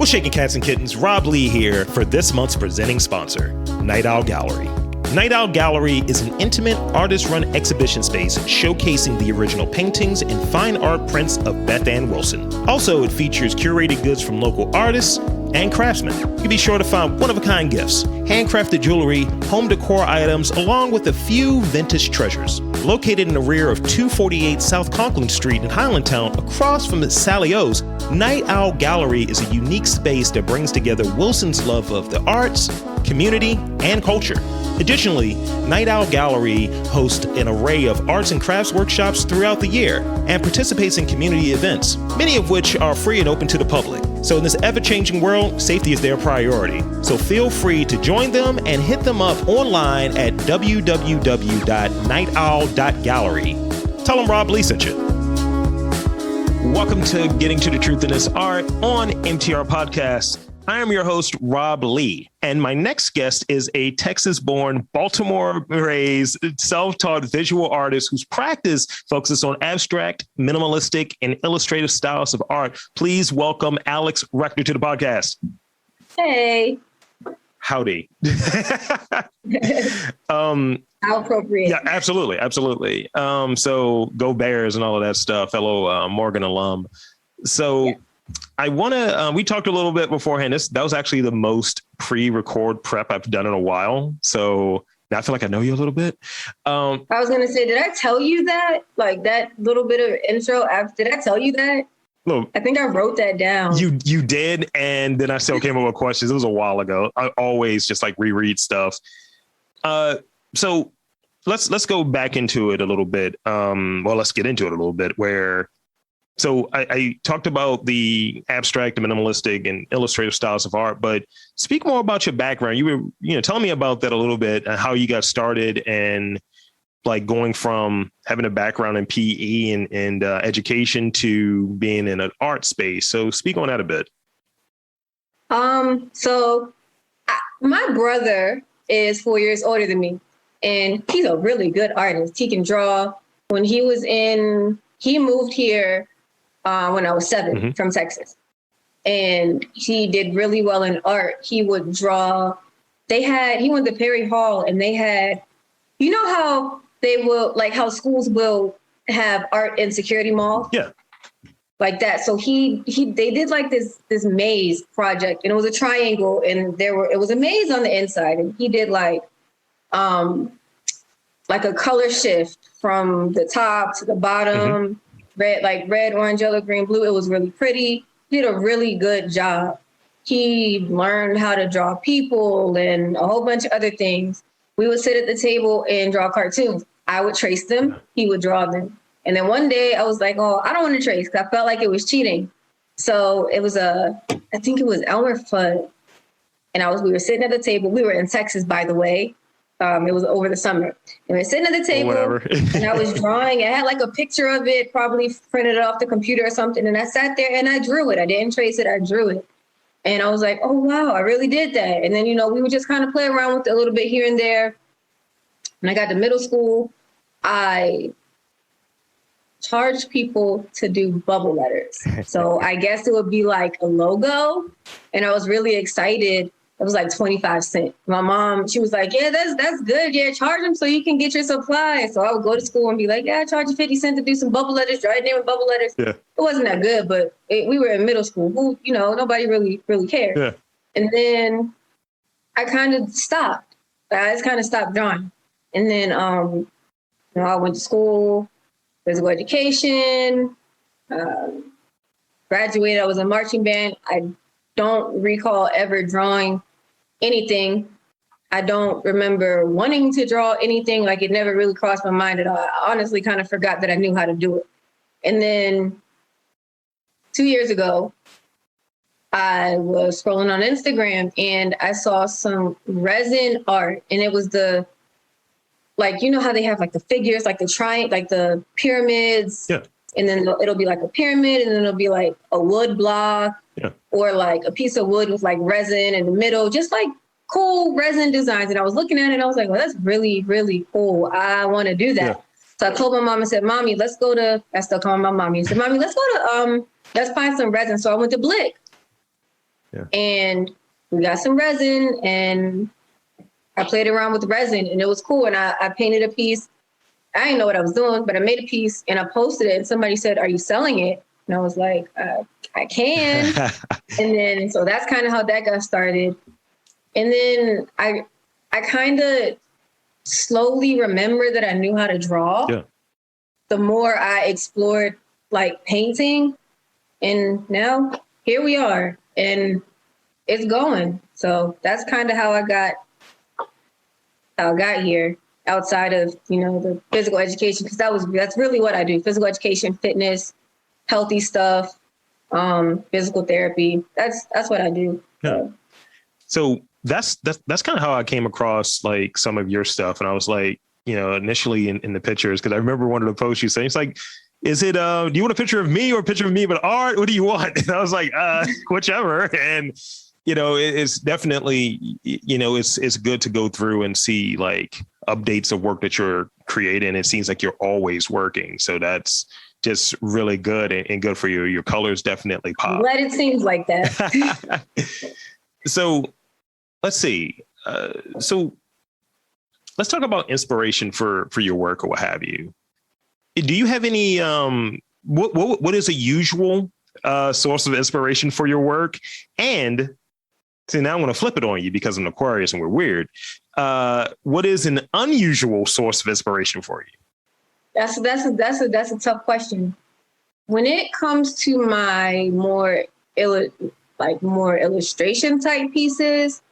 What's shaking, cats and kittens? Rob Lee here for this month's presenting sponsor, Night Owl Gallery. Night Owl Gallery is an intimate, artist-run exhibition space showcasing the original paintings and fine art prints of Beth Ann Wilson. Also, it features curated goods from local artists and craftsmen. You'll be sure to find one-of-a-kind gifts, handcrafted jewelry, home decor items, along with a few vintage treasures. Located in the rear of 248 South Conklin Street in Highlandtown, across from the Sally O's, Night Owl Gallery is a unique space that brings together Wilson's love of the arts, community, and culture. Additionally, Night Owl Gallery hosts an array of arts and crafts workshops throughout the year and participates in community events, many of which are free and open to the public. So in this ever-changing world, safety is their priority. So feel free to join them and hit them up online at www.nightowl.gallery. Tell them Rob Lee sent you. Welcome to Getting to the Truth in This Art on MTR Podcast. I am your host, Rob Lee, and my next guest is a Texas-born, Baltimore-raised, self-taught visual artist whose practice focuses on abstract, minimalistic, and illustrative styles of art. Please welcome Alex Rector to the podcast. Hey. Howdy. How appropriate. Yeah, absolutely. Absolutely. So go Bears and all of that stuff. Fellow Morgan alum. So yeah. I want to, we talked a little bit beforehand. That was actually the most pre-record prep I've done in a while. So now I feel like I know you a little bit. I was going to say, did I tell you that? Like that little bit of intro? Did I tell you that? No, I think I wrote that down. You did. And then I still came up with questions. It was a while ago. I always just like reread stuff. So let's go back into it a little bit. Let's get into it a little bit So I talked about the abstract and minimalistic and illustrative styles of art, but speak more about your background. You were, telling me about that a little bit and how you got started and like going from having a background in PE and education to being in an art space. So speak on that a bit. My brother is 4 years older than me, and he's a really good artist. He can draw. When he moved here when I was 7 from Texas. And he did really well in art. He would draw. He went to Perry Hall and they had, how they will, like how schools will have art in security malls? Yeah. Like that. So they did like this maze project, and it was a triangle, and it was a maze on the inside. And he did like a color shift from the top to the bottom. Red, orange, yellow, green, blue. It was really pretty. He did a really good job. He learned how to draw people and a whole bunch of other things. We would sit at the table and draw cartoons. I would trace them. He would draw them. And then one day I was like, oh, I don't want to trace, because I felt like it was cheating. So it was I think it was Elmer Fudd. And we were sitting at the table. We were in Texas, by the way. It was over the summer. And we were sitting at the table and I was drawing. I had like a picture of it, probably printed it off the computer or something. And I sat there and I drew it. I didn't trace it. I drew it. And I was like, oh, wow, I really did that. And then, we would just kind of play around with it a little bit here and there. When I got to middle school, I charged people to do bubble letters. So I guess it would be like a logo. And I was really excited. It was like 25 cents. My mom, she was like, yeah, that's good. Yeah, charge them so you can get your supplies. So I would go to school and be like, yeah, I charge you 50 cents to do some bubble letters, draw your name with bubble letters. Yeah. It wasn't that good, but we were in middle school. Who, nobody really cared. Yeah. And then I kind of stopped. I just kind of stopped drawing. And then, I went to school, physical education, graduated. I was in marching band. I don't recall ever drawing anything. I don't remember wanting to draw anything. Like it never really crossed my mind at all. I honestly kind of forgot that I knew how to do it. And then 2 years ago, I was scrolling on Instagram and I saw some resin art, and it was how they have like the figures, like the triangle, like the pyramids. Yeah. And then it'll be like a pyramid, and then it'll be like a wood block. Yeah. Or like a piece of wood with like resin in the middle, just like cool resin designs. And I was looking at it and I was like, well, that's really, really cool. I want to do that. Yeah. So I told my mom and said, Mommy, I still call my mommy. I said, Mommy, let's find some resin. So I went to Blick. And we got some resin and I played around with resin and it was cool. And I painted a piece. I didn't know what I was doing, but I made a piece and I posted it and somebody said, "Are you selling it?" And I was like, I can. And then, so that's kind of how that got started. And then I kind of slowly remembered that I knew how to draw. Yeah. The more I explored like painting, and now here we are and it's going. So that's kind of how I got here, outside of, the physical education, because that's really what I do. Physical education, fitness, healthy stuff, physical therapy. That's what I do. Yeah. So that's kind of how I came across like some of your stuff. And I was like, initially in the pictures, because I remember one of the posts you saying, it's like, is it, do you want a picture of me or a picture of me but art? What do you want? And I was like, whichever. And, it's definitely, it's good to go through and see like updates of work that you're creating. It seems like you're always working. So that's just really good and good for you. Your colors definitely pop. Glad it seems like that. So let's see. So let's talk about inspiration for your work or what have you. Do you have any, what is a usual source of inspiration for your work? And see, now I want to flip it on you because I'm an Aquarius and we're weird. What is an unusual source of inspiration for you? That's a tough question. When it comes to my more illustration type pieces,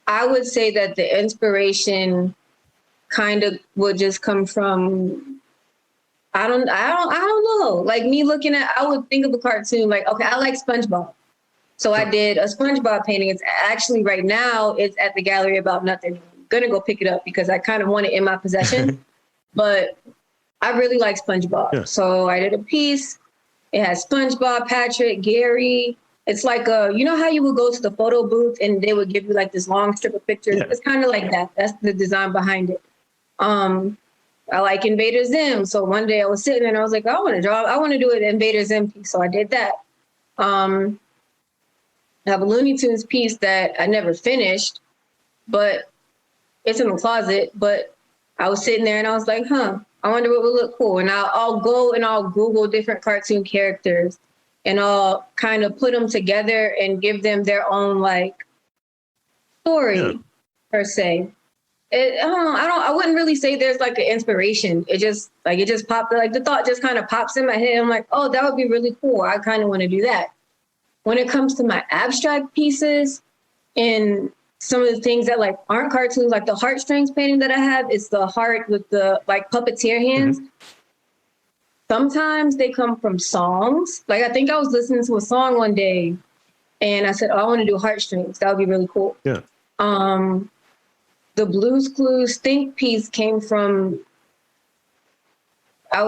I would say that the inspiration kind of would just come from, I don't know. Like me looking at, I would think of a cartoon like, okay, I like SpongeBob. So I did a SpongeBob painting. It's actually right now, it's at the Gallery About Nothing. I'm going to go pick it up because I kind of want it in my possession, but I really like SpongeBob. Yeah. So I did a piece. It has SpongeBob, Patrick, Gary. It's like, you know how you would go to the photo booth and they would give you like this long strip of pictures? Yeah. It's kind of like that. That's the design behind it. I like Invader Zim. So one day I was sitting there and I was like, I want to do an Invader Zim piece. So I did that. I have a Looney Tunes piece that I never finished, but it's in the closet. But I was sitting there and I was like, I wonder what would look cool. And I'll go and I'll Google different cartoon characters and I'll kind of put them together and give them their own like story per se. I wouldn't really say there's like an inspiration. It just popped, like the thought just kind of pops in my head. I'm like, oh, that would be really cool. I kind of want to do that. When it comes to my abstract pieces and some of the things that like aren't cartoons, like the heartstrings painting that I have, it's the heart with the like puppeteer hands. Mm-hmm. Sometimes they come from songs. Like I think I was listening to a song one day and I said, oh, I want to do heartstrings. That would be really cool. Yeah. The Blue's Clues Think piece came from, I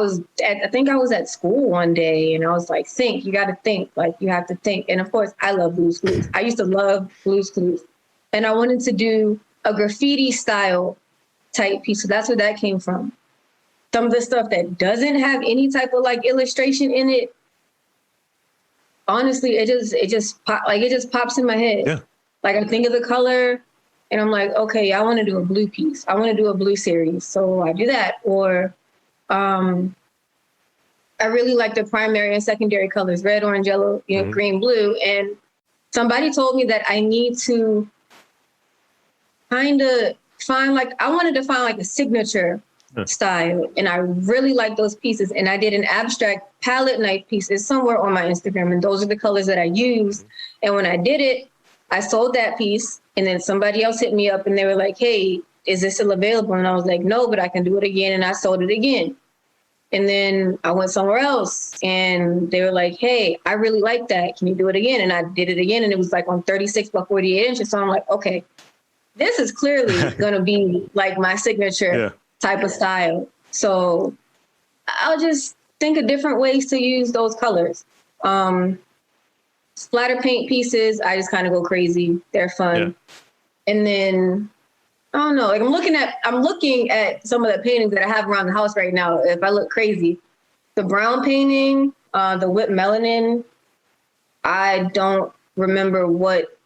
think I was at school one day and I was like, you got to think, like you have to think. And of course I love Blue's Clues. I used to love Blue's Clues and I wanted to do a graffiti style type piece. So that's where that came from. Some of the stuff that doesn't have any type of like illustration in it, honestly, it just pops in my head. Yeah. Like I think of the color and I'm like, okay, I want to do a blue piece. I want to do a blue series. So I do that. Or I really like the primary and secondary colors, red, orange, yellow, green, blue. And somebody told me that I need to kind of find I wanted to find like a signature style. And I really like those pieces. And I did an abstract palette knife piece. It's somewhere on my Instagram. And those are the colors that I used. And when I did it, I sold that piece. And then somebody else hit me up and they were like, hey, is this still available? And I was like, no, but I can do it again. And I sold it again. And then I went somewhere else and they were like, hey, I really like that. Can you do it again? And I did it again. And it was like on 36 by 48 inches. So I'm like, okay, this is clearly going to be like my signature type of style. So I'll just think of different ways to use those colors. Splatter paint pieces, I just kind of go crazy. They're fun. Yeah. And then, I don't know, like I'm looking at some of the paintings that I have around the house right now. If I look crazy, the brown painting, the whipped melanin, I don't remember what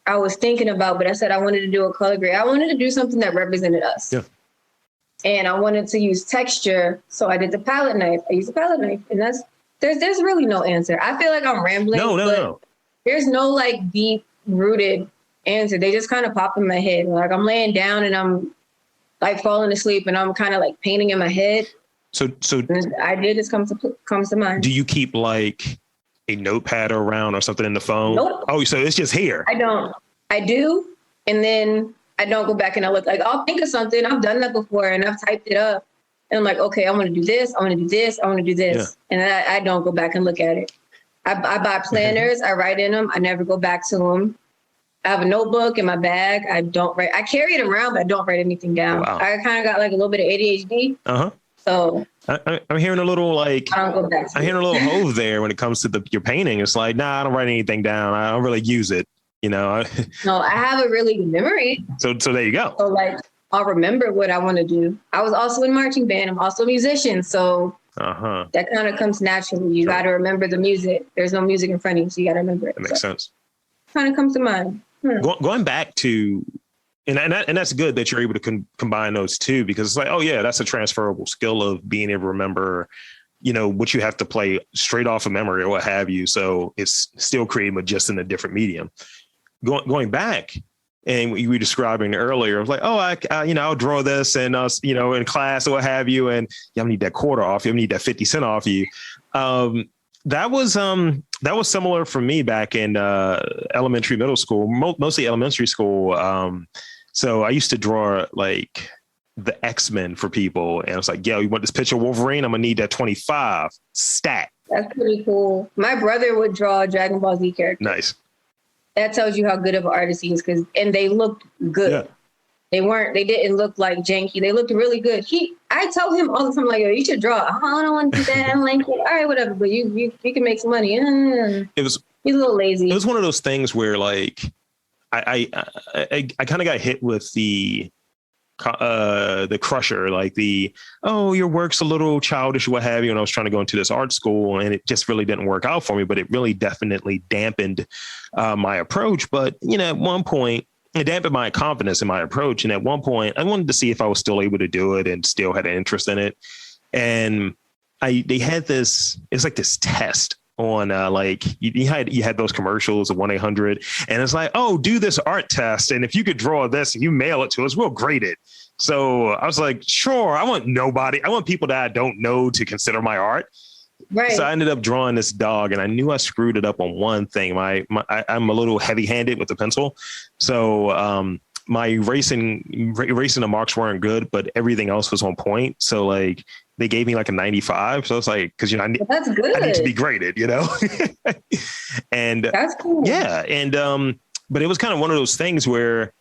I was thinking about, but I said I wanted to do a color grade. I wanted to do something that represented us. Yeah. And I wanted to use texture. So I did the palette knife. I used the palette knife. And there's really no answer. I feel like I'm rambling. No. There's no like deep rooted answer. They just kind of pop in my head. Like I'm laying down and I'm like falling asleep and I'm kind of like painting in my head. So an idea just comes to mind. Do you keep like a notepad around or something in the phone? Nope. Oh, so it's just here. I don't. I do. And then I don't go back and I look. Like I'll think of something. I've done that before and I've typed it up. And I'm like, okay, I want to do this. I want to do this. I want to do this. Yeah. And I don't go back and look at it. I buy planners. I write in them. I never go back to them. I have a notebook in my bag. I don't write. I carry it around, but I don't write anything down. Wow. I kind of got like a little bit of ADHD. Uh-huh. So I'm hearing a little like, I don't go back. I'm hearing a little hove there when it comes to your painting. It's like, nah, I don't write anything down. I don't really use it. You know? No, I have a really good memory. So there you go. So like, I'll remember what I want to do. I was also in marching band. I'm also a musician. So that kind of comes naturally. You got to remember the music. There's no music in front of you, so you got to remember it. That makes sense. Kind of comes to mind. Going back to, and that's good that you're able to combine those two, because it's like, oh yeah, that's a transferable skill of being able to remember, you know, what you have to play straight off of memory or what have you. So it's still creating, but just in a different medium. Going back, and what you were describing earlier, of like, oh, I'll draw this and you know, in class or what have you, and you need that quarter off, you need that 50 cent off you. That was similar for me back in elementary, middle school, mostly elementary school. So I used to draw like the X-Men for people, and I was like, yo, you want this picture of Wolverine? I'm gonna need that 25 stat. That's pretty cool. My brother would draw a Dragon Ball Z character. Nice. That tells you how good of an artist he is, and they looked good. Yeah. They didn't look like janky. They looked really good. I tell him all the time, like, yo, you should draw. I don't want to do that. I'm like, all right, whatever, but you can make some money. He's a little lazy. It was one of those things where like, I kind of got hit with the crusher, like your work's a little childish, what have you. And I was trying to go into this art school and it just really didn't work out for me, but it really definitely dampened my approach. But, you know, at one point it dampened my confidence in my approach. And at one point I wanted to see if I was still able to do it and still had an interest in it. And they had this, it's like this test on like you had those commercials of 1-800, and it's like, oh, do this art test, and if you could draw this and you mail it to us, we'll grade it. So I was like, sure, I want people that I don't know to consider my art. Right. So I ended up drawing this dog, and I knew I screwed it up on one thing. I'm a little heavy-handed with the pencil, so my erasing the marks weren't good, but everything else was on point. So like, they gave me like a 95. So it's like, cause you know, that's good. I need to be graded, you know? And that's cool. Yeah. And, but it was kind of one of those things where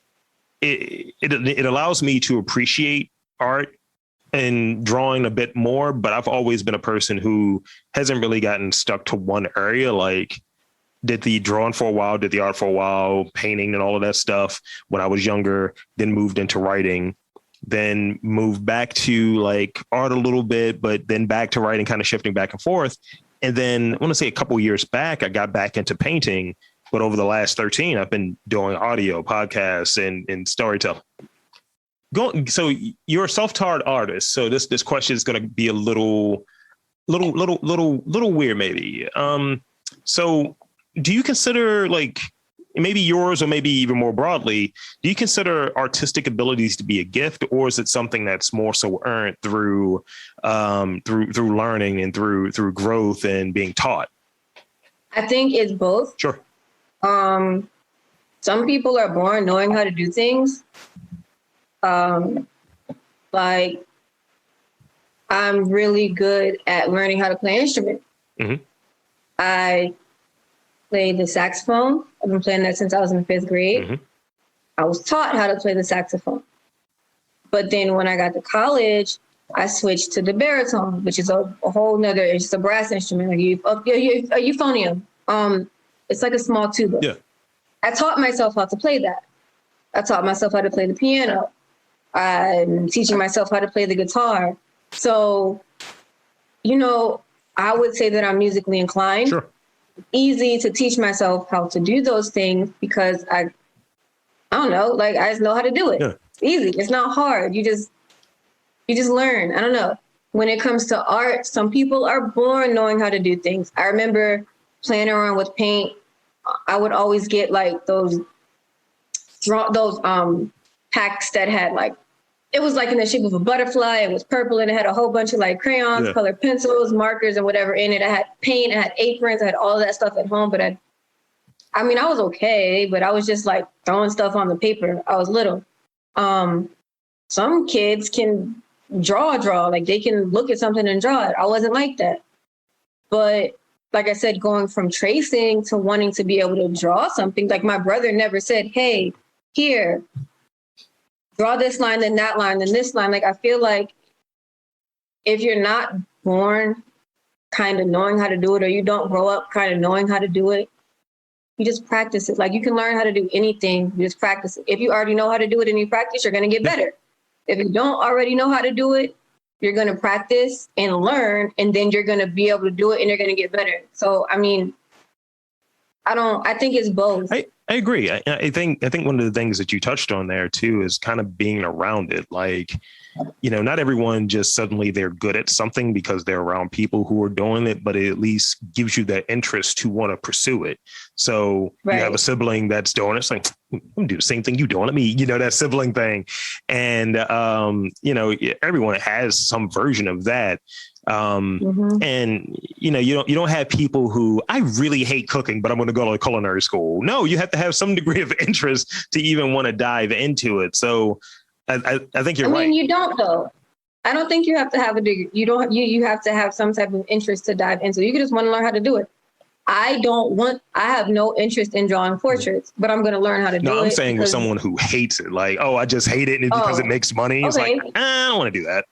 it allows me to appreciate art and drawing a bit more, but I've always been a person who hasn't really gotten stuck to one area. Like, did the drawing for a while, did the art for a while, painting and all of that stuff when I was younger, then moved into writing, then moved back to like art a little bit, but then back to writing, kind of shifting back and forth. And then I want to say a couple of years back, I got back into painting, but over the last 13, I've been doing audio podcasts and storytelling. So you're a self-taught artist. So this question is going to be a little weird, maybe. So do you consider, like, maybe yours or maybe even more broadly, do you consider artistic abilities to be a gift, or is it something that's more so earned through learning and through growth and being taught? I think it's both. Sure. Some people are born knowing how to do things. Like, I'm really good at learning how to play an instrument. Mm-hmm. I play the saxophone. I've been playing that since I was in 5th grade. Mm-hmm. I was taught how to play the saxophone. But then when I got to college, I switched to the baritone, which is a whole nother, it's just a brass instrument, like a euphonium. It's like a small tuba. Yeah. I taught myself how to play that. I taught myself how to play the piano. I'm teaching myself how to play the guitar. So, you know, I would say that I'm musically inclined. Sure. easy to teach myself how to do those things because I don't know, like I just know how to do it. Yeah. It's easy. It's not hard. You just learn. I don't know. When it comes to art, some people are born knowing how to do things. I remember playing around with paint. I would always get like those packs that had like, it was like in the shape of a butterfly. It was purple and it had a whole bunch of like crayons, colored pencils, markers, and whatever in it. I had paint, I had aprons, I had all of that stuff at home. But I mean, I was okay, but I was just like throwing stuff on the paper. I was little. Some kids can draw, like they can look at something and draw it. I wasn't like that. But like I said, going from tracing to wanting to be able to draw something, like my brother never said, hey, here, draw this line, then that line, then this line. Like, I feel like if you're not born kind of knowing how to do it, or you don't grow up kind of knowing how to do it, you just practice it. Like, you can learn how to do anything, you just practice it. If you already know how to do it and you practice, you're going to get better. If you don't already know how to do it, you're going to practice and learn, and then you're going to be able to do it and you're going to get better. So, I mean, I think it's both. I agree. I think one of the things that you touched on there too is kind of being around it. Like, you know, not everyone just suddenly they're good at something because they're around people who are doing it, but it at least gives you that interest to want to pursue it. So you have a sibling that's doing it. It's like, I'm gonna do the same thing you doing. Let me, you know, that sibling thing. And, you know, everyone has some version of that. And, you know, you don't have people who, I really hate cooking, but I'm going to go to culinary school. No, you have to have some degree of interest to even want to dive into it. So I think you're right. I mean, you don't though. I don't think you have to have a degree. You have to have some type of interest to dive into. You can just want to learn how to do it. I have no interest in drawing portraits, but I'm going to learn how to do it. No, I'm saying with someone who hates it, like, oh, I just hate it because it makes money. It's like, I don't want to do that.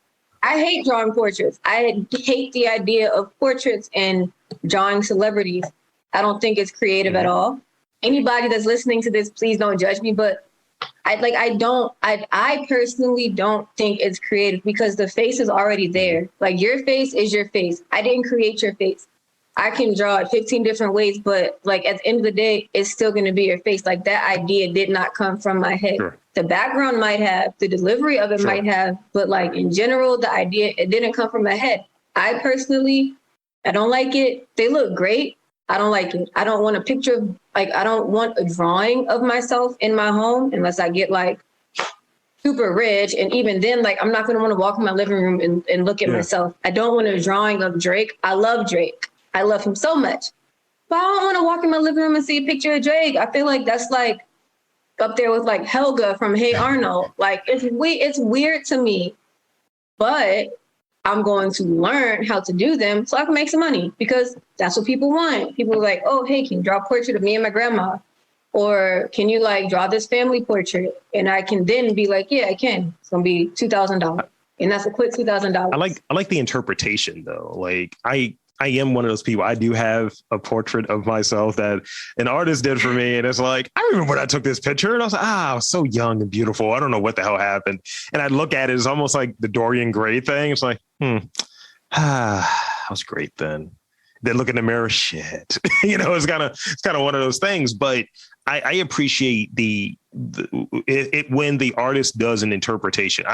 I hate drawing portraits. I hate the idea of portraits and drawing celebrities. I don't think it's creative at all. Anybody that's listening to this, please don't judge me, but I personally don't think it's creative because the face is already there. Like, your face is your face. I didn't create your face. I can draw it 15 different ways, but like at the end of the day, it's still going to be your face. Like, that idea did not come from my head. Sure. The background might have, the delivery of it might have, but like in general, the idea, it didn't come from my head. I personally, I don't like it. They look great. I don't like it. I don't want a picture of, like, I don't want a drawing of myself in my home unless I get like super rich. And even then, like, I'm not going to want to walk in my living room and look at myself. I don't want a drawing of Drake. I love Drake. I love him so much. But I don't want to walk in my living room and see a picture of Drake. I feel like that's like up there with like Helga from Hey Arnold. Like, it's weird to me, but I'm going to learn how to do them so I can make some money because that's what people want. People are like, oh, hey, can you draw a portrait of me and my grandma? Or can you like draw this family portrait? And I can then be like, yeah, I can. It's going to be $2,000. And that's a quick $2,000. I like the interpretation though. Like, I am one of those people. I do have a portrait of myself that an artist did for me. And it's like, I remember when I took this picture and I was like, I was so young and beautiful. I don't know what the hell happened. And I look at it, it's almost like the Dorian Gray thing. It's like, I was great then. Then look in the mirror, shit. You know, it's kind of one of those things. But I appreciate it when the artist does an interpretation.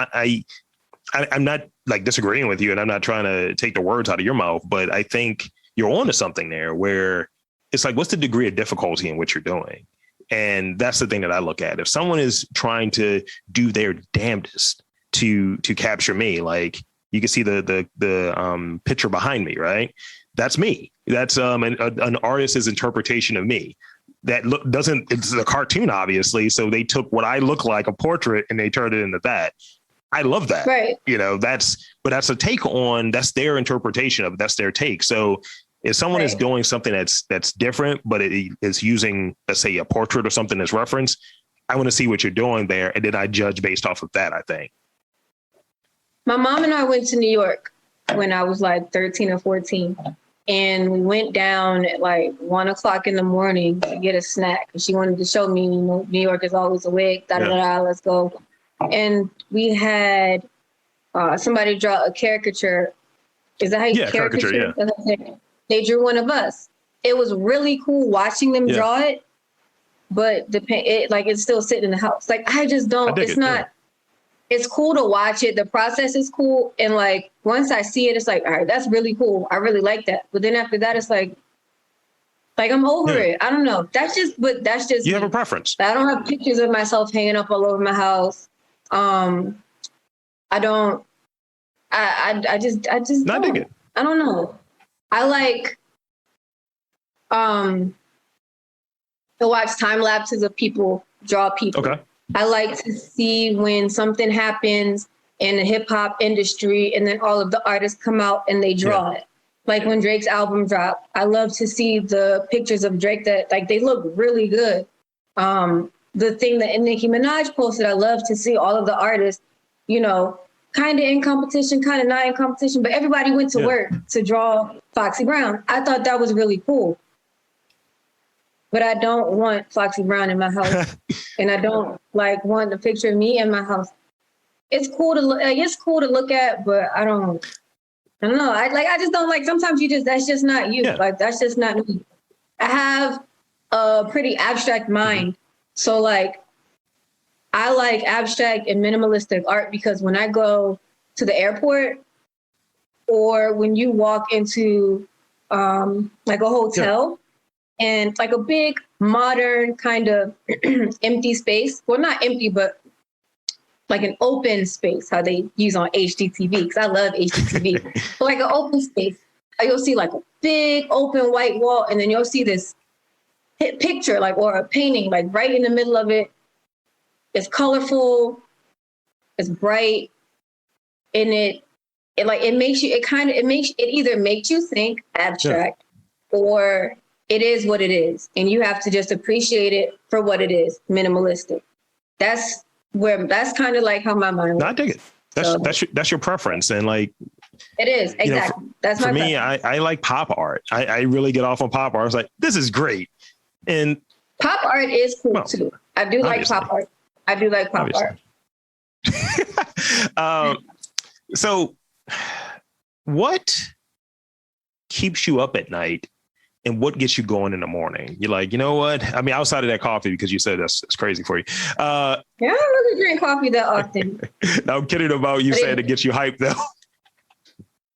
I'm not like disagreeing with you and I'm not trying to take the words out of your mouth, but I think you're onto something there where it's like, what's the degree of difficulty in what you're doing? And that's the thing that I look at. If someone is trying to do their damnedest to capture me, like you can see the picture behind me, right? That's me. That's an artist's interpretation of me. That it's a cartoon, obviously. So they took what I look like, a portrait, and they turned it into that. I love that. Right. You know, that's a take on, that's their interpretation of it. That's their take. So if someone is doing something that's different, but it is using, let's say, a portrait or something as reference, I want to see what you're doing there. And then I judge based off of that, I think. My mom and I went to New York when I was like 13 or 14. And we went down at like 1 o'clock in the morning to get a snack. She wanted to show me, you know, New York is always awake, let's go. And we had somebody draw a caricature. Is that how you caricature? Yeah. They drew one of us. it was really cool watching them draw it, but it's still sitting in the house. Like, I just don't, it's not, it's cool to watch it. The process is cool. And like, once I see it, it's like, all right, that's really cool. I really like that. But then after that, it's like I'm over it. I don't know. That's just you have a preference. I don't have pictures of myself hanging up all over my house. I just Not dig it. I don't know. I like to watch time lapses of people draw people. Okay. I like to see when something happens in the hip hop industry and then all of the artists come out and they draw it. Like when Drake's album dropped, I love to see the pictures of Drake that like they look really good. The thing that Nicki Minaj posted, I love to see all of the artists, you know, kind of in competition, kind of not in competition, but everybody went to work to draw Foxy Brown. I thought that was really cool. But I don't want Foxy Brown in my house. And I don't like want a picture of me in my house. It's cool to look, it's cool to look at, but I don't know. I just don't like, sometimes that's just not you. Like, that's just not me. I have a pretty abstract mind. So like, I like abstract and minimalistic art because when I go to the airport or when you walk into like a hotel and like a big modern kind of empty space, well, not empty, but like an open space, how they use on HGTV, because I love HGTV. But like an open space, you'll see like a big open white wall, and then you'll see this picture, like, or a painting, like right in the middle of it. It's colorful, it's bright, and it either makes you think abstract or it is what it is. And you have to just appreciate it for what it is, minimalistic. That's kind of like how my mind works. I dig it. That's your preference. And like, it is, exactly. That's my preference. I like pop art. I really get off on pop art. I was like, this is great. And pop art is cool too. I do like pop art. I do like pop art. So what keeps you up at night and what gets you going in the morning? You're like, you know what? I mean, outside of that coffee, because you said that's crazy for you. I don't really drink coffee that often. No, I'm kidding about you saying it gets you hyped though.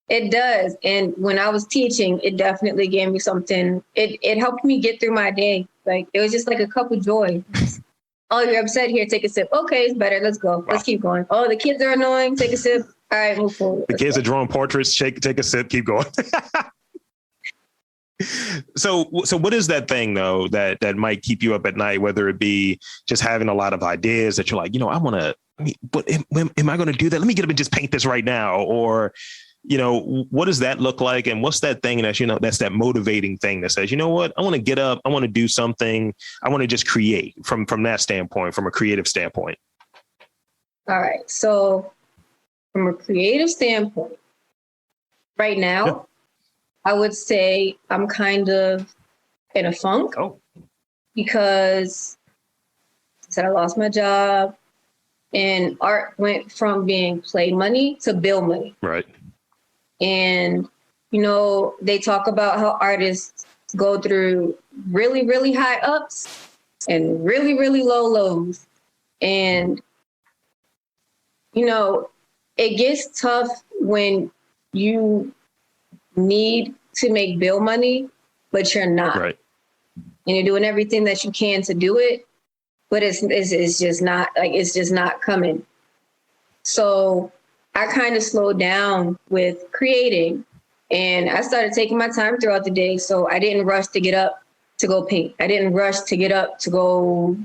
It does. And when I was teaching, it definitely gave me something. It helped me get through my day. Like, it was just like a cup of joy. Oh, you're upset? Here, take a sip. Okay, it's better. Let's go. Let's keep going. Oh, the kids are annoying. Take a sip. All right, move forward. The kids are drawing portraits. Take a sip. Keep going. So what is that thing though that might keep you up at night? Whether it be just having a lot of ideas that you're like, you know, I want to. But am I going to do that? Let me get up and just paint this right now. Or, you know, what does that look like? And what's that thing that's, you know, that's that motivating thing that says, you know what, I want to get up. I want to do something. I want to just create from that standpoint, from a creative standpoint. All right. So from a creative standpoint, right now, I would say I'm kind of in a funk because I said I lost my job and art went from being play money to bill money. Right. And, you know, they talk about how artists go through really, really high ups and really, really low lows. And, you know, it gets tough when you need to make bill money, but you're not. Right. And you're doing everything that you can to do it, but it's just not, like, it's just not coming. So I kind of slowed down with creating and I started taking my time throughout the day. So I didn't rush to get up to go paint. I didn't rush to get up to go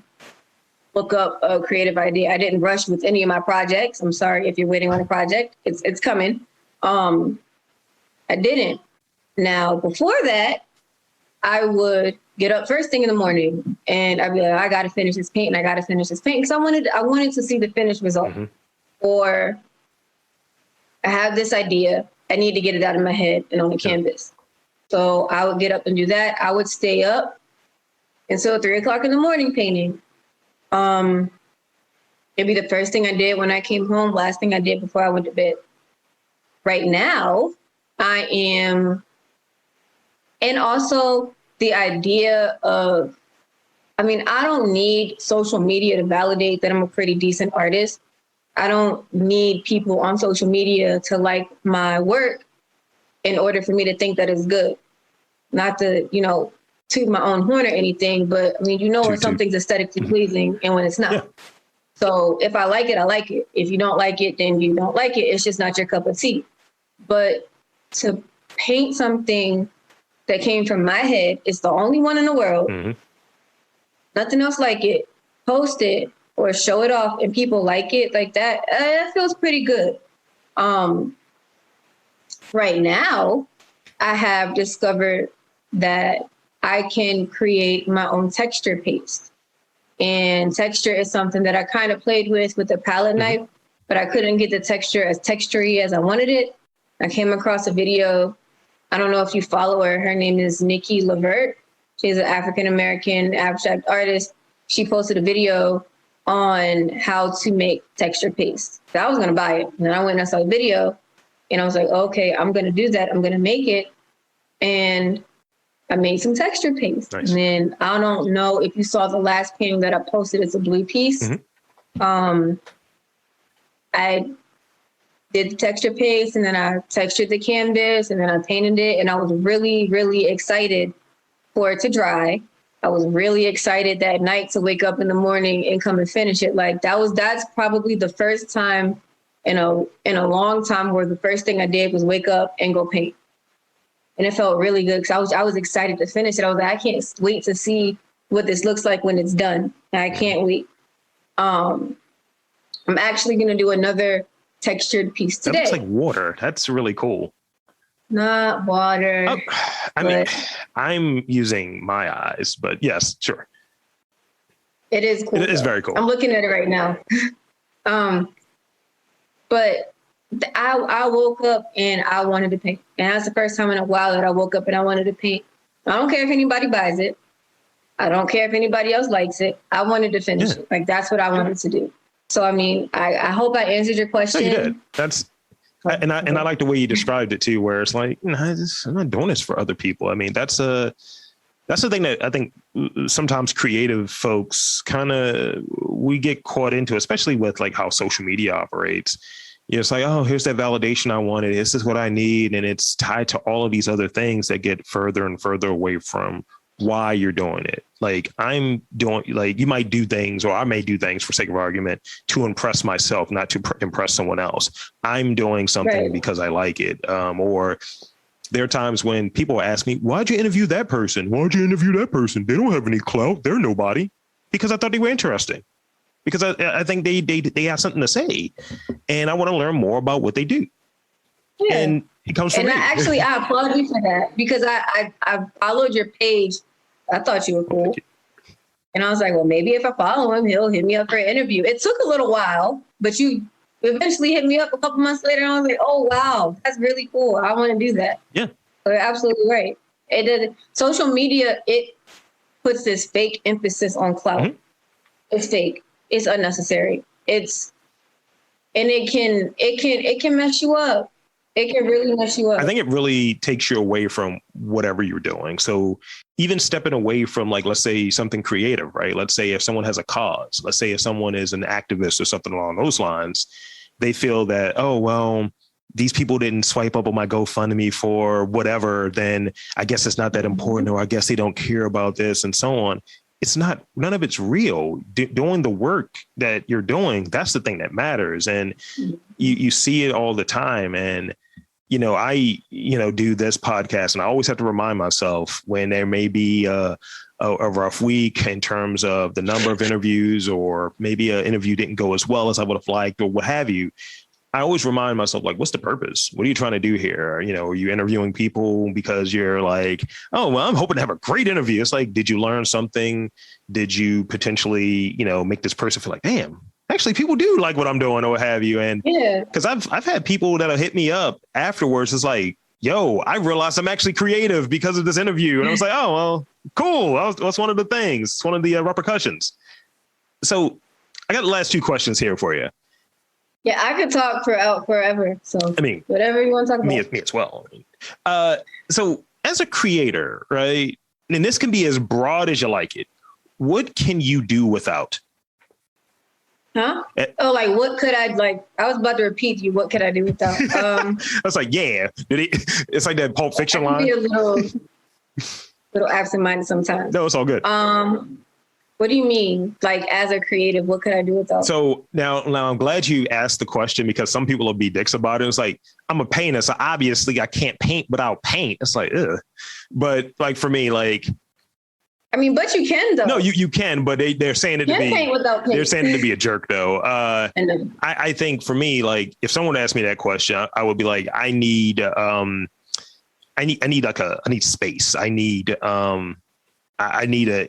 look up a creative idea. I didn't rush with any of my projects. I'm sorry if you're waiting on a project, it's coming. I didn't. Now, before that, I would get up first thing in the morning and I'd be like, I got to finish this paint and I got to finish this paint. Because I wanted to see the finished result. Mm-hmm. Or I have this idea. I need to get it out of my head and on the canvas. So I would get up and do that. I would stay up until 3:00 in the morning painting. It'd be the first thing I did when I came home, last thing I did before I went to bed. Right now, I am, and also the idea of, I mean, I don't need social media to validate that I'm a pretty decent artist. I don't need people on social media to like my work in order for me to think that it's good. Not to, toot my own horn or anything, but I mean, when something's aesthetically pleasing and when it's not. Yeah. So if I like it, I like it. If you don't like it, then you don't like it. It's just not your cup of tea. But to paint something that came from my head, it's the only one in the world. Mm-hmm. Nothing else like it. Post it or show it off and people like it like that. That feels pretty good. Right now, I have discovered that I can create my own texture paste. And texture is something that I kind of played with a palette knife, but I couldn't get the texture as textury as I wanted it. I came across a video. I don't know if you follow her. Her name is Nikki Levert. She's an African-American abstract artist. She posted a video on how to make texture paste. So I was going to buy it. And then I went and I saw the video and I was like, okay, I'm going to do that. I'm going to make it. And I made some texture paste. Nice. And then I don't know if you saw the last painting that I posted. It's a blue piece. Mm-hmm. I did the texture paste and then I textured the canvas and then I painted it. And I was really, really excited for it to dry. I was really excited that night to wake up in the morning and come and finish it. Like that's probably the first time in a long time where the first thing I did was wake up and go paint. And it felt really good because I was excited to finish it. I was like, I can't wait to see what this looks like when it's done. And I can't wait. I'm actually going to do another textured piece today. That looks like water. That's really cool. Not water. Oh, I mean, I'm using my eyes, but yes, sure. It is cool. It is very cool. I'm looking at it right now. But I woke up and I wanted to paint. And that's the first time in a while that I woke up and I wanted to paint. I don't care if anybody buys it. I don't care if anybody else likes it. I wanted to finish it. Like, that's what I wanted to do. So, I mean, I hope I answered your question. No, you did. I like the way you described it too, where it's like, I'm not doing this for other people. I mean, that's the thing that I think sometimes creative folks we get caught into, especially with like how social media operates. It's like, oh, here's that validation I wanted. This is what I need. And it's tied to all of these other things that get further and further away from why you're doing it. Like you might do things, or I may do things for sake of argument to impress myself, not to impress someone else. I'm doing something because I like it. Or there are times when people ask me, why'd you interview that person? Why'd you interview that person? They don't have any clout. They're nobody. Because I thought they were interesting. Because I think they have something to say, and I want to learn more about what they do. Yeah. And it comes from me. And I applaud you for that, because I followed your page. I thought you were cool. And I was like, well, maybe if I follow him, he'll hit me up for an interview. It took a little while, but you eventually hit me up a couple months later. And I was like, oh, wow, that's really cool. I want to do that. Yeah. So you're absolutely right. Social media, it puts this fake emphasis on clout. Mm-hmm. It's fake. It's unnecessary. It can mess you up. It can really mess you up. I think it really takes you away from whatever you're doing. So even stepping away from, like, let's say something creative, right? Let's say if someone has a cause, let's say if someone is an activist or something along those lines, they feel that, oh, well, these people didn't swipe up on my GoFundMe for whatever, then I guess it's not that important, or I guess they don't care about this and so on. It's not, none of it's real. Doing the work that you're doing, that's the thing that matters. And you see it all the time. And, I do this podcast, and I always have to remind myself when there may be a rough week in terms of the number of interviews, or maybe an interview didn't go as well as I would have liked, or what have you. I always remind myself, like, what's the purpose? What are you trying to do here? Are you interviewing people because you're like, oh, well, I'm hoping to have a great interview. It's like, did you learn something? Did you potentially, make this person feel like, damn, actually people do like what I'm doing, or what have you? And because I've had people that'll hit me up afterwards. It's like, yo, I realized I'm actually creative because of this interview. And I was like, oh, well, cool. That's one of the things. It's one of the repercussions. So I got the last two questions here for you. Yeah, I could talk forever. So whatever you want to talk about. Me as well. So as a creator, right? and this can be as broad as you like it. What can you do without? Huh? Like, what could I like? I was about to repeat to you. What could I do without? I was like, yeah. It's like that Pulp Fiction line. Be a little absent-minded sometimes. No, it's all good. What do you mean? Like, as a creative, what could I do without? So now I'm glad you asked the question, because some people will be dicks about it. It's like, I'm a painter, so obviously I can't paint without paint. It's like, ugh. But like for me, like, I mean, but you can though. No, you can, but they're saying it to be. Paint without paint. They're saying it to be a jerk though. I think for me, like, if someone asked me that question, I would be like, I need space. I need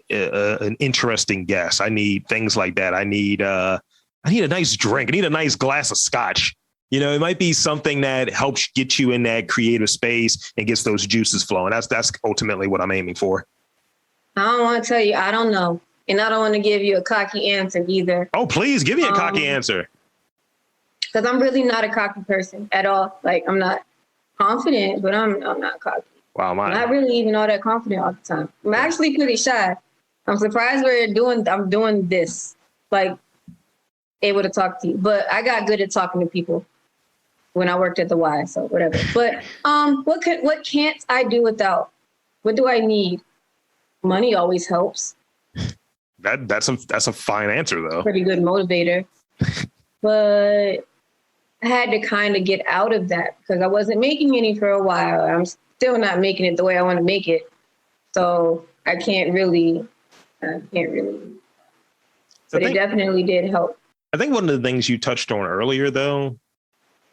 an interesting guest. I need things like that. I need a nice drink. I need a nice glass of scotch. You know, it might be something that helps get you in that creative space and gets those juices flowing. That's ultimately what I'm aiming for. I don't want to tell you, I don't know. And I don't want to give you a cocky answer either. Oh, please give me a cocky answer. Because I'm really not a cocky person at all. Like, I'm not confident, but I'm not cocky. Wow, I'm not really even all that confident all the time. I'm actually pretty shy. I'm surprised I'm doing this, like, able to talk to you. But I got good at talking to people when I worked at the Y, so whatever. But what can't I do without? What do I need? Money always helps. That's a fine answer though. Pretty good motivator. But I had to kind of get out of that because I wasn't making any for a while. I'm still not making it the way I want to make it. So I can't really. But it definitely did help. I think one of the things you touched on earlier, though,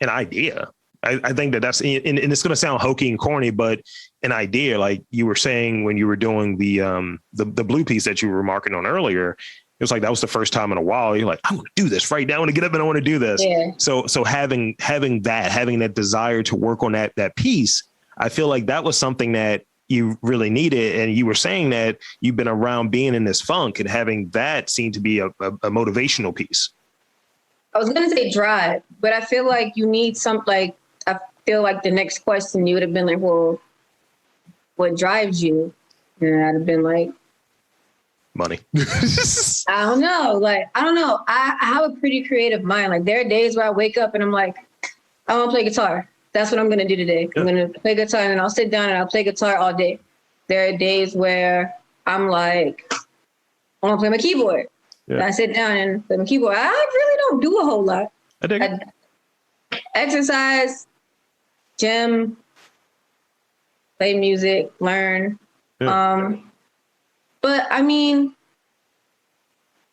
an idea. I think that's, and it's going to sound hokey and corny, but an idea, like you were saying when you were doing the blue piece that you were remarking on earlier, it was like that was the first time in a while you're like, I want to do this right now. I want to get up and I want to do this. Yeah. So having that desire to work on that piece, I feel like that was something that you really needed. And you were saying that you've been around being in this funk, and having that seemed to be a motivational piece. I was going to say drive, but I feel like you need I feel like the next question you would have been like, well, what drives you? And I'd have been like, money. I don't know. I have a pretty creative mind. Like, there are days where I wake up and I'm like, I want to play guitar. That's what I'm going to do today. I'm going to play guitar, and I'll sit down and I'll play guitar all day. There are days where I'm like, I want to play my keyboard. Yeah. And I sit down and play my keyboard. I really don't do a whole lot. I exercise, gym, play music, learn. Yeah. But I mean,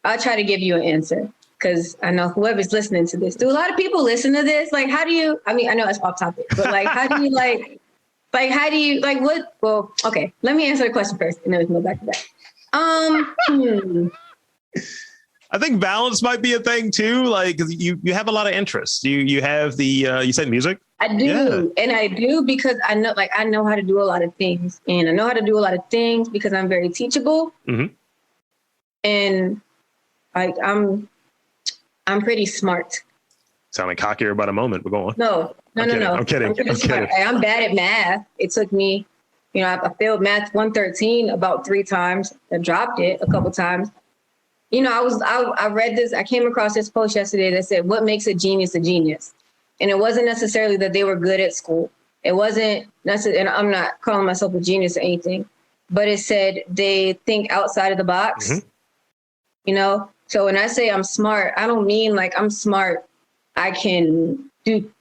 I'll try to give you an answer, because I know whoever's listening to this, do a lot of people listen to this? Like, how do you, I mean, I know it's off topic, but like, how do you well, okay, let me answer the question first and then we can go back to that. I think balance might be a thing too. Like, you have a lot of interests. You have you said music? I do. Yeah. And I do because I know how to do a lot of things, and I know how to do a lot of things because I'm very teachable. Mm-hmm. And like, I'm pretty smart. Sounding cockier about a moment, but go on. No. I'm kidding. I'm bad at math. It took me, I failed math 113 about 3 times. I dropped it a couple times. I read this, I came across this post yesterday that said, what makes a genius a genius? And it wasn't necessarily that they were good at school. It wasn't necessarily, and I'm not calling myself a genius or anything, but it said they think outside of the box, So when I say I'm smart, I don't mean like I'm smart. I can do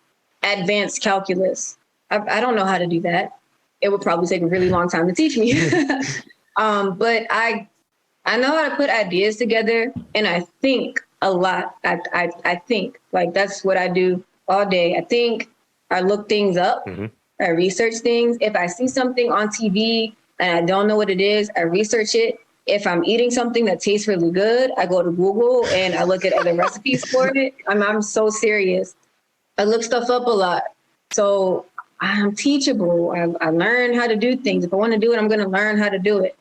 advanced calculus. I don't know how to do that. It would probably take a really long time to teach me. But I know how to put ideas together, and I think a lot. I think, like, that's what I do all day. I think, I look things up. Mm-hmm. I research things. If I see something on TV and I don't know what it is, I research it. If I'm eating something that tastes really good, I go to Google and I look at other recipes for it. I'm so serious. I look stuff up a lot. So I'm teachable. I learn how to do things. If I want to do it, I'm going to learn how to do it.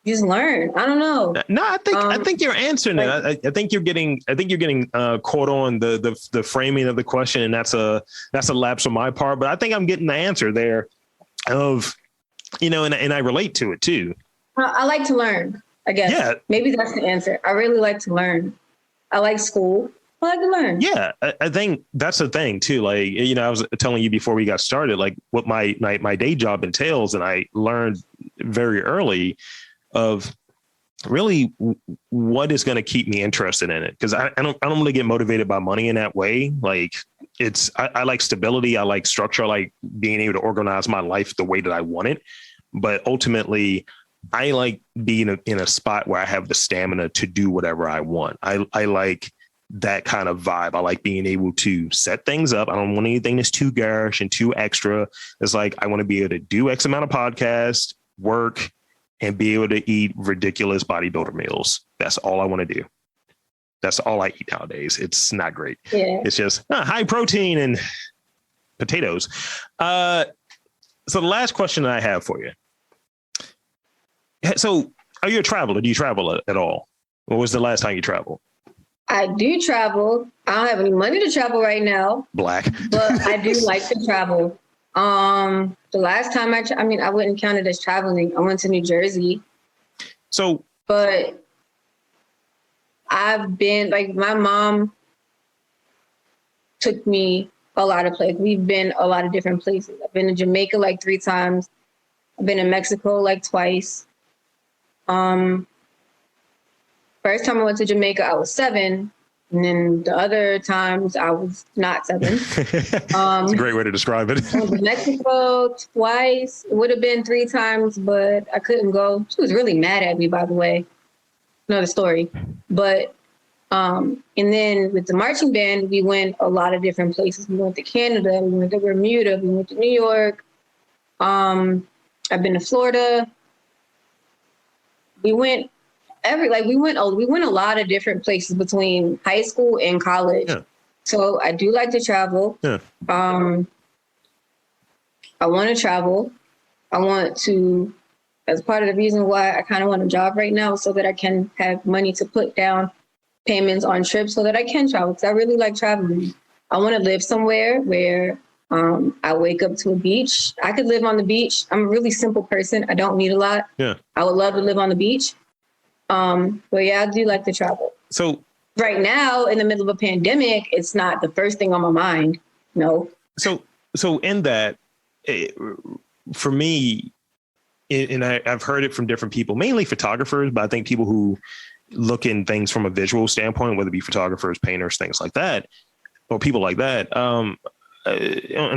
Just learn. I don't know. No, I think you're answering it. I think you're getting caught on the framing of the question, and that's a lapse on my part. But I think I'm getting the answer there of, and I relate to it too. I like to learn, I guess. Yeah. Maybe that's the answer. I really like to learn. I like school. I like to learn. Yeah, I think that's the thing too. Like, you know, I was telling you before we got started, like what my day job entails, and I learned very early of really what is going to keep me interested in it. Because I don't really get motivated by money in that way. Like I like stability. I like structure. I like being able to organize my life the way that I want it. But ultimately, I like being in a spot where I have the stamina to do whatever I want. I like that kind of vibe. I like being able to set things up. I don't want anything that's too garish and too extra. It's like, I want to be able to do X amount of podcasts, work, and be able to eat ridiculous bodybuilder meals. That's all I want to do. That's all I eat nowadays. It's not great. Yeah. It's just high protein and potatoes. So the last question that I have for you. So are you a traveler? Do you travel at all? When was the last time you traveled? I do travel. I don't have any money to travel right now. Black. But I do like to travel. The last time I wouldn't count it as traveling. I went to New Jersey. So, but I've been, like, my mom took me a lot of places. We've been a lot of different places. I've been to Jamaica like 3 times. I've been to Mexico like twice. First time I went to Jamaica, I was 7. And then the other times I was not 7. It's a great way to describe it. I went to Mexico twice. It would have been 3 times, but I couldn't go. She was really mad at me, by the way. Another story. But, and then with the marching band, we went a lot of different places. We went to Canada, we went to Bermuda, we went to New York. I've been to Florida. We went a lot of different places between high school and college. Yeah. So I do like to travel. Yeah. I want to travel. I want to, as part of the reason why I kind of want a job right now, so that I can have money to put down payments on trips so that I can travel, because I really like traveling. I want to live somewhere where I wake up to a beach. I could live on the beach. I'm a really simple person. I don't need a lot. Yeah. I would love to live on the beach. But yeah, I do like to travel. So right now, in the middle of a pandemic, it's not the first thing on my mind. No. So in that, for me, and I've heard it from different people, mainly photographers, but I think people who look in things from a visual standpoint, whether it be photographers, painters, things like that, or people like that. On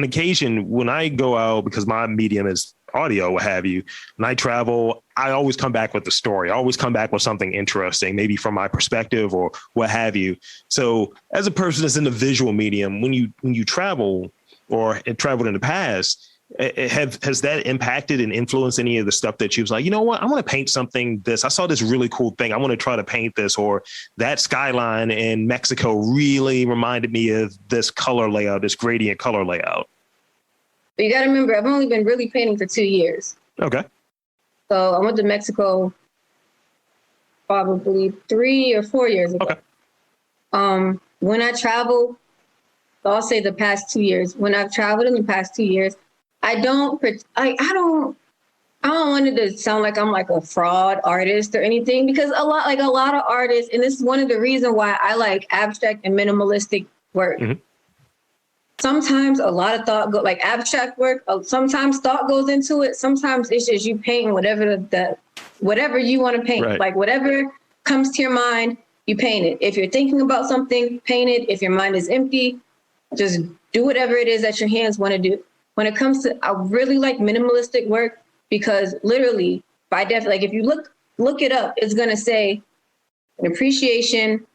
occasion, when I go out, because my medium is audio, what have you, when I travel, I always come back with a story. I always come back with something interesting, maybe from my perspective or what have you. So as a person that's in the visual medium, when you travel or have traveled in the past, has that impacted and influenced any of the stuff that you was like, you know what, I want to paint something I saw this really cool thing. I want to try to paint this, or that skyline in Mexico really reminded me of this color layout, this gradient color layout. But you got to remember, I've only been really painting for 2 years. Okay. So I went to Mexico probably 3 or 4 years ago. Okay. When I travel, I'll say the past 2 years, when I've traveled in the past 2 years, I don't want it to sound like I'm like a fraud artist or anything, because a lot of artists, and this is one of the reasons why I like abstract and minimalistic work. Mm-hmm. Sometimes a lot of thought like abstract work. Sometimes thought goes into it. Sometimes it's just you painting whatever you want to paint. Right. Like whatever comes to your mind, you paint it. If you're thinking about something, paint it. If your mind is empty, just do whatever it is that your hands want to do. When it comes to, I really like minimalistic work, because literally if you look it up, it's going to say an appreciation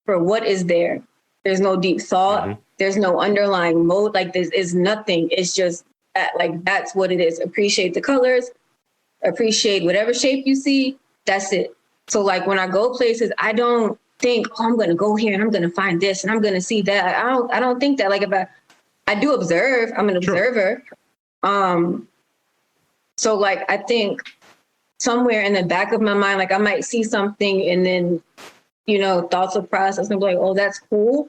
for what is there. There's no deep thought. Mm-hmm. There's no underlying mode. Like this is nothing. It's just that's what it is. Appreciate the colors, appreciate whatever shape you see. That's it. So like when I go places, I don't think, oh, I'm going to go here and I'm going to find this and I'm going to see that. I don't think that. Like if I do observe, I'm an observer. So like, I think somewhere in the back of my mind, like I might see something and then, thoughts will process and be like, oh, that's cool.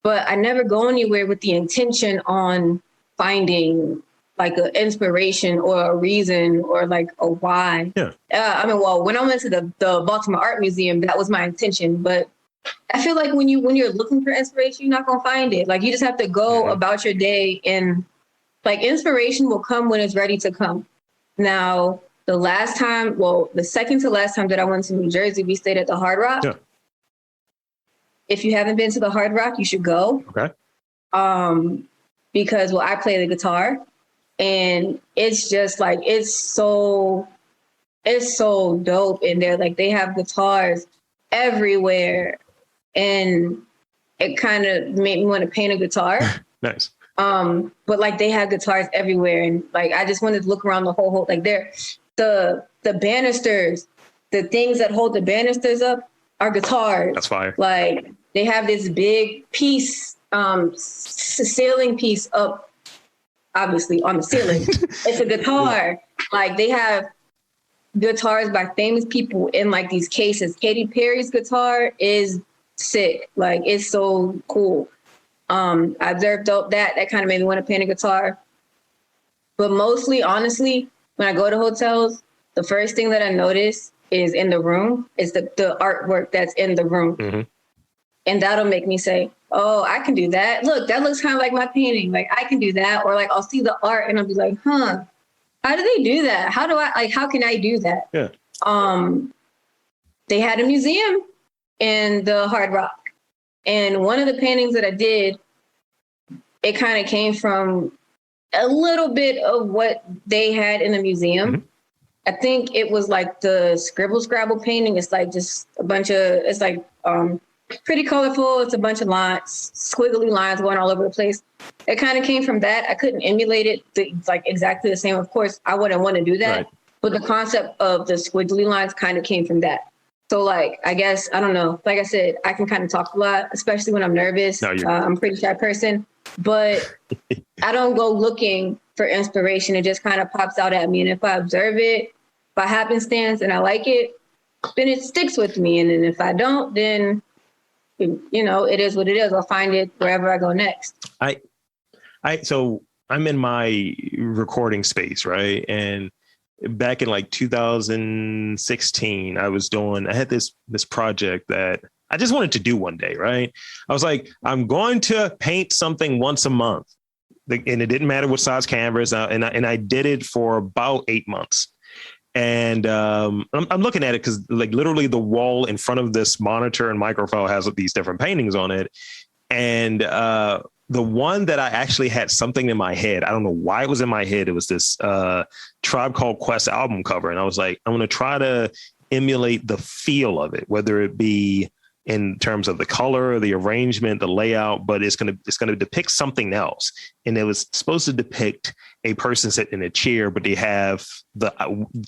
But I never go anywhere with the intention on finding like an inspiration or a reason or like a why. Yeah. Well, when I went to the Baltimore Art Museum, that was my intention. But I feel like when you're looking for inspiration, you're not gonna find it. Like you just have to go about your day, and like inspiration will come when it's ready to come. Now, the second to last time that I went to New Jersey, we stayed at the Hard Rock. Yeah. If you haven't been to the Hard Rock, you should go. Okay. Because I play the guitar, and it's just like it's so dope in there. Like they have guitars everywhere, and it kind of made me want to paint a guitar. Nice. But like they have guitars everywhere, and like I just wanted to look around the whole like the banisters, the things that hold the banisters up are guitars. That's fire. Like they have this big piece, ceiling piece up, obviously on the ceiling. It's a guitar. Like they have guitars by famous people in like these cases. Katy Perry's guitar is sick. Like it's so cool. I observed that kind of made me want to paint a guitar. But mostly, honestly, when I go to hotels, the first thing that I notice is in the room is the artwork that's in the room. Mm-hmm. And that'll make me say, oh, I can do that. Look, that looks kind of like my painting. Like I can do that. Or like I'll see the art and I'll be like, how do they do that? How can I do that? Yeah. They had a museum in the Hard Rock. And one of the paintings that I did, it kind of came from a little bit of what they had in the museum. Mm-hmm. I think it was like the Scribble Scrabble painting. It's like just a bunch of, it's like pretty colorful. It's a bunch of lines, squiggly lines going all over the place. It kind of came from that. I couldn't emulate it like exactly the same. Of course, I wouldn't want to do that. Right. But the concept of the squiggly lines kind of came from that. So like, I guess, I don't know. Like I said, I can kind of talk a lot, especially when I'm nervous. I'm a pretty shy person, but I don't go looking for inspiration. It just kind of pops out at me. And if I observe it by happenstance and I like it, then it sticks with me. And then if I don't, then, it is what it is. I'll find it wherever I go next. So I'm in my recording space, right? And back in like 2016, I had this project that I just wanted to do one day, right? I was like, I'm going to paint something once a month. And it didn't matter what size canvas. And I did it for about 8 months. And I'm looking at it because like literally the wall in front of this monitor and microphone has these different paintings on it. And the one that I actually had something in my head, I don't know why it was in my head. It was this Tribe Called Quest album cover. And I was like, I'm going to try to emulate the feel of it, whether it be in terms of the color, the arrangement, the layout, but it's going to depict something else. And it was supposed to depict a person sitting in a chair, but they have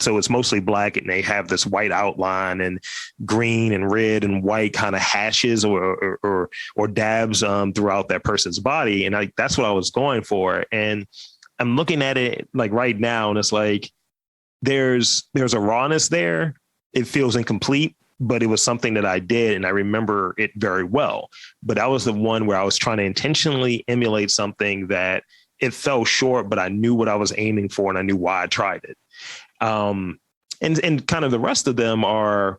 so it's mostly black and they have this white outline and green and red and white kind of hashes or dabs throughout that person's body. And that's what I was going for. And I'm looking at it like right now, and it's like, there's a rawness there. It feels incomplete, but it was something that I did and I remember it very well. But that was the one where I was trying to intentionally emulate something that it fell short, but I knew what I was aiming for and I knew why I tried it. And kind of the rest of them are,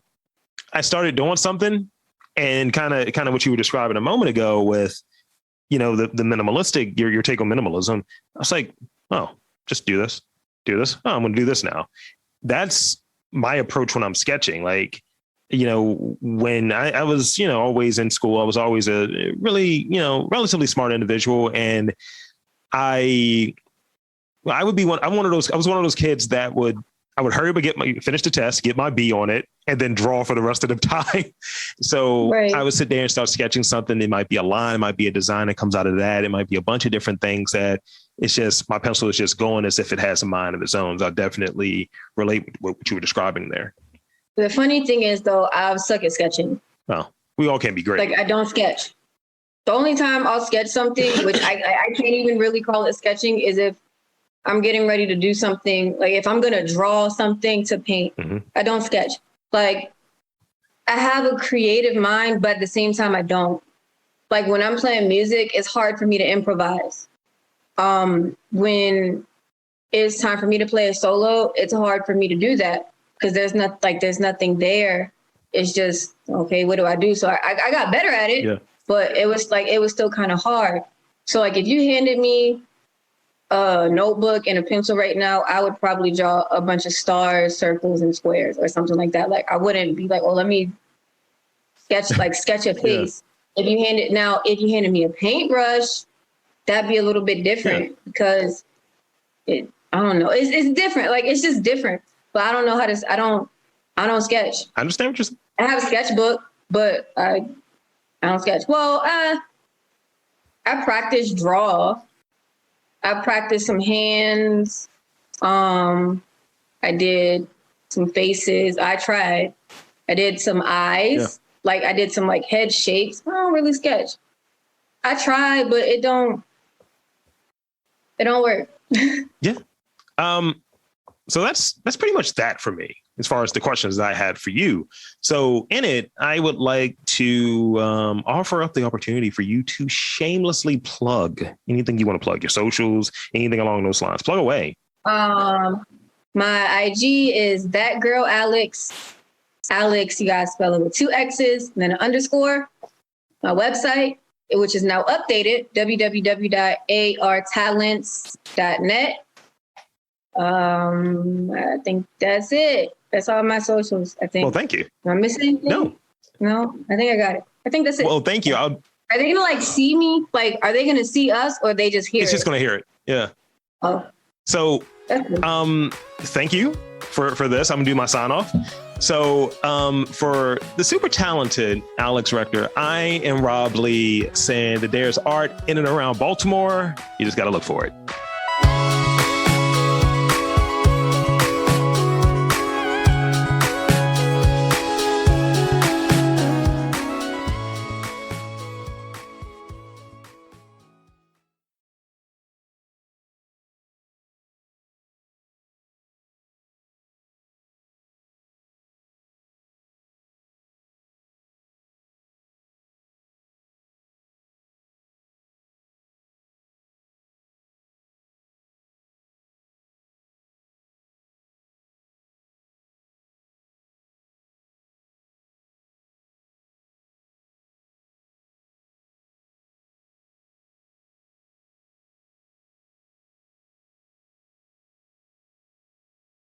I started doing something and kind of what you were describing a moment ago with, the minimalistic, your take on minimalism. I was like, oh, just do this. Oh, I'm going to do this now. That's my approach when I'm sketching. Like, when I was, always in school, I was always a really, relatively smart individual. And I was one of those kids that I would hurry up and finish the test, get my B on it, and then draw for the rest of the time. So right. I would sit there and start sketching something. It might be a line, it might be a design that comes out of that. It might be a bunch of different things that it's just, my pencil is just going as if it has a mind of its own. So I definitely relate with what you were describing there. The funny thing is, though, I suck at sketching. Well, we all can't be great. Like, I don't sketch. The only time I'll sketch something, which I can't even really call it sketching, is if I'm getting ready to do something. Like, if I'm going to draw something to paint, I don't sketch. Like, I have a creative mind, but at the same time, I don't. Like, when I'm playing music, it's hard for me to improvise. When it's time for me to play a solo, it's hard for me to do that because there's nothing there. It's just, okay, what do I do? So I got better at it, but it was still kind of hard. So like if you handed me a notebook and a pencil right now, I would probably draw a bunch of stars, circles, and squares or something like that. Like I wouldn't be like, oh, let me sketch a face. If you handed me a paintbrush, that'd be a little bit different because I don't know. It's different. Like it's just different. But I don't know how to. I don't sketch. I understand what you're saying. I have a sketchbook, but I don't sketch. Well, I practice draw. I practiced some hands. I did some faces. I tried. I did some eyes. Yeah. Like I did some like head shapes. I don't really sketch. I tried, but it don't work. Yeah. So that's pretty much that for me as far as the questions that I had for you. So in it, I would like to offer up the opportunity for you to shamelessly plug anything you want to plug, your socials, anything along those lines. Plug away. My IG is that girl Alex. Alex, you guys spell it with 2 X's and then an underscore. My website, which is now updated, www.artalents.net. I think that's it. That's all my socials, I think. Well, thank you. Am I missing anything? No, I think I got it. I think that's it. Well, thank you. Are they gonna like see me? Like, are they gonna see us or they just hear it? It's just gonna hear it. Yeah. Oh. So, thank you for this. I'm gonna do my sign off. So, for the super talented Alex Rector, I am Rob Lee saying that there's art in and around Baltimore. You just gotta look for it.